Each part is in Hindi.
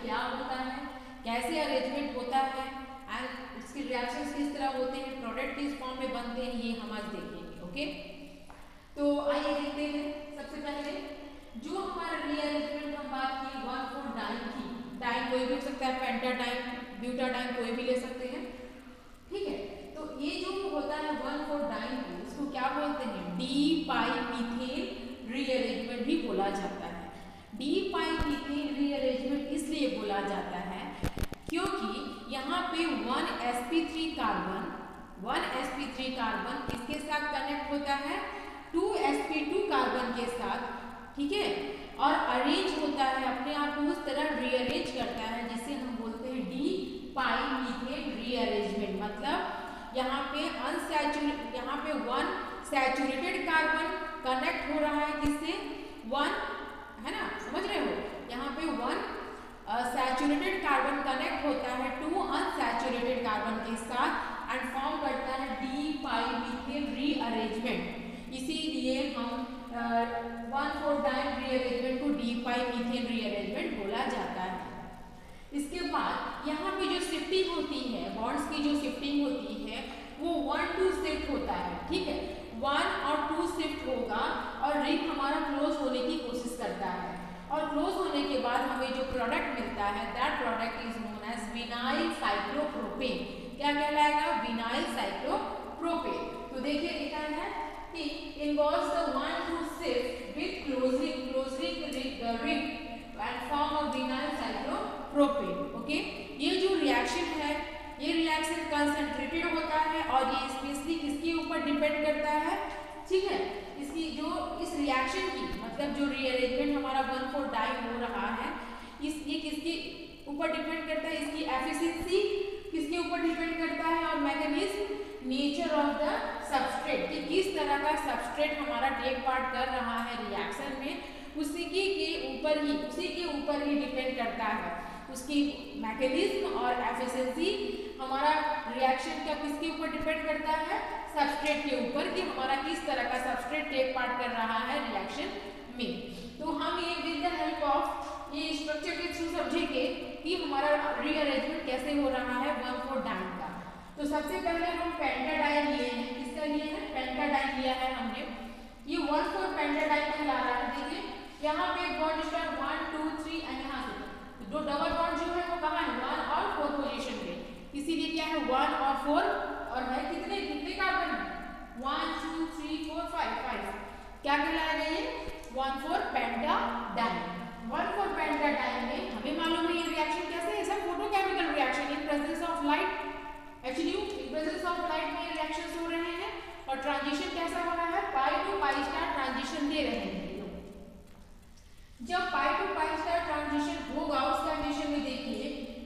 क्या होता है, कैसे अरेंजमेंट होता है एंड इसके रिएक्शंस किस तरह होते हैं, प्रोडक्ट किस फॉर्म में बनते हैं, ये हम आज देखेंगे। ओके, तो आइए देखते हैं। सबसे पहले जो हमारा रीअरेंजमेंट हम बात की 1,4-डाइन की, डाइन कोई भी हो सकता है, पेंटाडाइन, ब्यूटाडाइन कोई भी ले सकते हैं, ठीक है। तो ये जो होता है 1,4-डाइन इसको क्या बोलते हैं, डी पाई मीथेन रीअरेंजमेंट भी बोला जाता है। डी पाई मीथेन रीअरेंजमेंट इसलिए बोला जाता है क्योंकि यहाँ पे 1sp3 कार्बन किसके साथ कनेक्ट होता है, 2sp2 कार्बन के साथ, ठीक है, और अरेंज होता है, अपने आप को उस तरह रीअरेंज करता है जिसे हम बोलते हैं डी पाई मीथेन रीअरेंजमेंट। मतलब यहाँ पे यहाँ पे 1 सैचुरेटेड कार्बन कनेक्ट हो रहा है किससे, 1 है ना, समझ रहे हो, यहाँ पे 1 सैचुरेटेड कार्बन कनेक्ट होता है 2 अनसैचुरेटेड कार्बन के साथ एंड फॉर्म करता है डी पाई मीथेन रीअरेंजमेंट। इसीलिए हम 1,4-डाइन रीअरेंजमेंट को डी पाई मीथेन रीअरेंजमेंट बोला जाता है। इसके बाद यहाँ पे जो शिफ्टिंग होती है, बॉन्ड्स की जो शिफ्टिंग होती है वो 1-2 शिफ्ट होता है, ठीक है, 1 और 2 शिफ्ट होगा और रिंग हमारा क्लोज होने की कोशिश करता है, और क्लोज होने के बाद हमें जो प्रोडक्ट मिलता है that product is known as vinyl cyclopropane. क्या कहलाएगा, विनाइल साइक्लोप्रोपेन। तो देखिए लिखा है कि involves the 1-2 shift with closing ring and form of vinyl cyclopropane. Okay, ये जो रिएक्शन है ये रिएक्शन कंसंट्रेटेड होता है और ये स्पेशली किसके ऊपर डिपेंड करता है, ठीक है, इसकी जो इस रिएक्शन की मतलब जो रीअरेंजमेंट हमारा 1,4-डाइन हो रहा है ये किसके ऊपर डिपेंड करता है, इसकी एफिशिएंसी किसके ऊपर डिपेंड करता है, और mechanism nature of the substrate कि किस तरह का सबस्ट्रेट हमारा टेक पार्ट कर रहा है रिएक्शन में, उसी के ऊपर ही डिपेंड करता है उसकी मैकेनिज्म और एफिशिएंसी। हमारा रिएक्शन का किसके ऊपर डिपेंड करता है, सबस्ट्रेट के ऊपर कि हमारा किस तरह का सबस्ट्रेट टेक पार्ट कर रहा है रिएक्शन में। तो हम ये विद द हेल्प ऑफ ये स्ट्रक्चर के थ्रू समझेंगे कि हमारा रीअरेंजमेंट कैसे हो रहा है 1,4-डाइन का। तो सबसे पहले हम पेंटाडाइन लिए हैं, किसका लिए है, पेंटाडाइन लिया है हमने, ये 1,4 पेंटाडाइन कहला रहा है। देखिए यहाँ पे बॉन्ड स्टार 1 2 3 एंड यहाँ से जो डबल बॉन्ड जो है वो कहाँ है, 1 और 4 पोजीशन पे, इसीलिए क्या है 1 और 4 और है कितने कार्बन है, 1 2 3 4 5 क्या कहलाएगा ये 1,4 पेंटाडाइन। 1,4 पेंटाडाइन में हमें मालूम है ये रिएक्शन कैसे है, सब photochemical reaction in presence of light, actually in presence of light में रिएक्शंस हो रहे हैं और ट्रांजिशन कैसा हो रहा है, पाई टू पाई स्टार ट्रांजिशन दे रहे हैं। जब पाई टू पाई स्टार ट्रांजिशन होगा उस कंडीशन में देखिए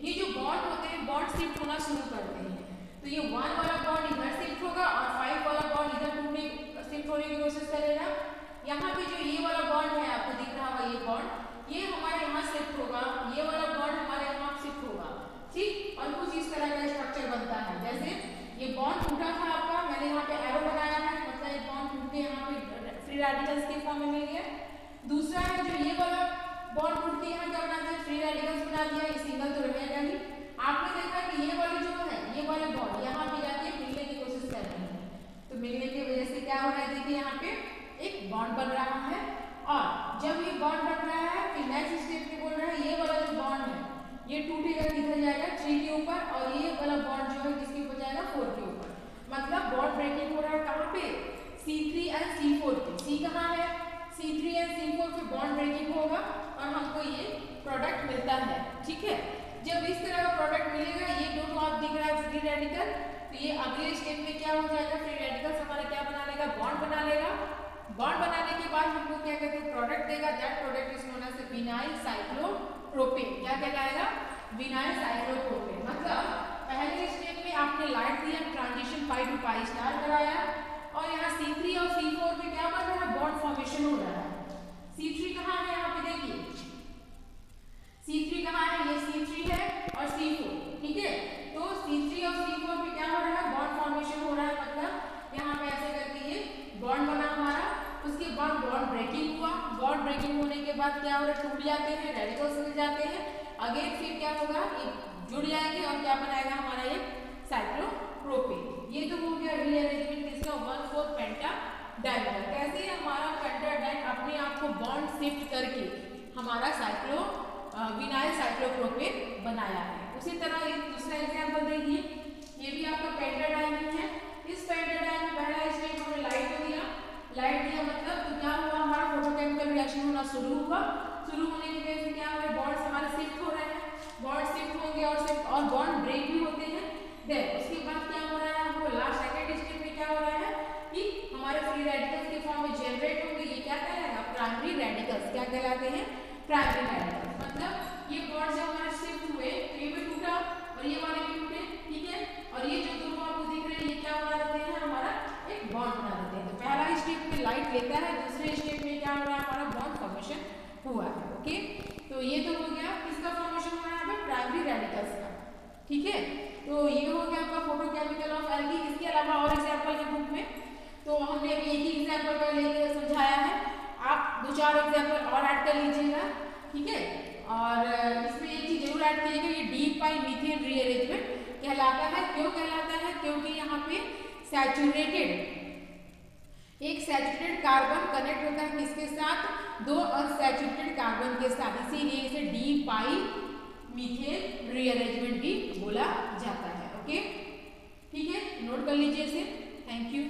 ये जो बॉन्ड होते हैं बॉन्ड शिफ्ट होना शुरू करते हैं, तो ये 1 वाला बॉन्ड इधर शिफ्ट होगा और 5 वाला बॉन्ड इधर टूटने शिफ्ट होने की कोशिश करेगा। यहाँ पे जो ये वाला बॉन्ड है आपको दिख रहा होगा, ये बॉन्ड ये हमारे यहाँ शिफ्ट होगा, ये वाला बॉन्ड हमारे यहाँ शिफ्ट होगा, ठीक, और कुछ इस तरह का स्ट्रक्चर बनता है। जैसे ये बॉन्ड टूटा था आपका, मैंने यहाँ पे एरो बनाया है, मतलब ये बॉन्ड टूट के यहाँ पे फ्री रेडिकल्स के फॉर्म में मिल गया। दूसरा है जो ये वाला बॉन्ड टूट के यहाँ क्या बना दिया, फ्री रेडिकल्स बना दिया, ये सिंगल तो रहेगा नहीं। आपने देखा कि ये वाले जो है ये वाले बॉन्ड यहाँ पे जाके मिलने की कोशिश कर रहे हैं, तो मिलने की वजह से क्या हो रहा है, देखिए यहाँ पे एक बॉन्ड बन रहा है, और जब ये बॉन्ड बन रहा है फिर नेक्स्ट स्टेप पे बोल रहा है ये वाला जो बॉन्ड है ये टूटेगा, किधर जाएगा 3 के ऊपर, और ये वाला बॉन्ड जो है किसके ऊपर जाएगा 4 के ऊपर। मतलब बॉन्ड ब्रेकिंग हो रहा है कहाँ पे, C3 और C4 पे। C कहाँ है, C3 और C4 पे बॉन्ड ब्रेकिंग होगा और हमको ये प्रोडक्ट मिलता है, ठीक है। जब इस तरह का प्रोडक्ट मिलेगा, ये दोनों आप दिख रहा है फ्री रेडिकल, तो ये अगले स्टेप में क्या हो जाएगा, फ्री रेडिकल्स हमारा क्या बना लेगा, बॉन्ड बना लेगा। बॉन्ड बनाने के बाद हमको क्या कहते हैं, प्रोडक्ट देगा, that product is known as vinyl cyclopropane. क्या कहलाएगा, विनाइल साइक्लोप्रोपेन। मतलब पहले स्टेप में आपने लाइट दिया, transition pi to pi star कराया, और यहाँ C3 और C4 पे क्या बन रहा है, बॉन्ड फॉर्मेशन हो रहा है। C3 कहाँ है, यहाँ पे देखिए C3 कहाँ है, ये C3 है और C4, ठीक है। तो C3 और C4 पे क्या हो रहा है, बॉन्ड फॉर्मेशन हो रहा है, मतलब यहाँ पे ऐसे करके ये बॉन्ड बना हमारा। उसके बाद बॉन्ड ब्रेकिंग हुआ, बॉन्ड ब्रेकिंग होने के बाद क्या हो रहा है, टूट जाते हैं, रेडिकल्स मिल जाते हैं, अगेन फिर क्या होगा, ये जुड़ जाएंगे और क्या बनाएगा हमारा ये साइक्लोप्रोपेन। ये तो हो गया रीअरेंजमेंट किसका, 1,4 पेंटाडाइन। कैसे हमारा पेंटाडाइन अपने आप को बॉन्ड शिफ्ट करके हमारा विनाइल साइक्लोप्रोपेन बनाया है। उसी तरह एक दूसरा एग्जांपल देखिए, ये भी आपका पेंटाडाइन ही है। इस पेंटाडाइन में पहला स्टेप हमें लाइट हो गया, लाइट दिया मतलब तो क्या हुआ, हमारा फोटोकेमिकल रिएक्शन होना शुरू हुआ। शुरू होने की वजह से क्या हो रहा है, बॉन्ड्स हमारे शिफ्ट हो रहे हैं, बॉन्ड शिफ्ट होंगे और बॉन्ड ब्रेक भी होते हैं। देन उसके बाद क्या हो रहा है, हमको लास्ट सेकंड स्टेप में क्या हो रहा है कि हमारे फ्री रेडिकल्स के फॉर्म में जनरेट होंगे। ये क्या कहलाएगा, प्राइमरी रेडिकल्स। क्या कहलाते हैं, प्राइमरी रेडिकल्स। मतलब ये बॉन्ड जब हमारे शिफ्ट हुए तो ये भी टूटा और ये वाले भी टूटे, ठीक है। और ये जो दोनों आपको दिख रहे हैं ये क्या बना देते हैं, हमारा एक बॉन्ड बना देते हैं। तो पहला स्टेप में लाइट लेता है, दूसरे स्टेप में क्या हो रहा है, हमारा बॉन्ड फॉर्मेशन हुआ है। ओके, तो ये तो हो गया किसका फॉर्मेशन हो रहा है, प्राइमरी रेडिकल्स का, ठीक है। तो ये हो गया आपका फोटोकेमिकल ऑफ एल्गी। इसके अलावा और एग्जाम्पल है बुक में, तो हमने अभी एक ही एग्जाम्पल का लेकर समझाया है, आप 2-4 एग्जाम्पल और ऐड कर लीजिएगा, ठीक है। और इसमें एक चीज जरूर ऐड कीजिएगा, ये डी पाई मीथेन रीअरेंजमेंट कहलाता है। क्यों कहलाता है, क्योंकि यहाँ पे एक सैचुरेटेड कार्बन कनेक्ट होता है किसके साथ, 2 अनसैचुरेटेड कार्बन के साथ, इसीलिए इसे डी पाई मीथेन रीअरेंजमेंट भी बोला जाता है। ओके, ठीक है, नोट कर लीजिए इसे। Thank you.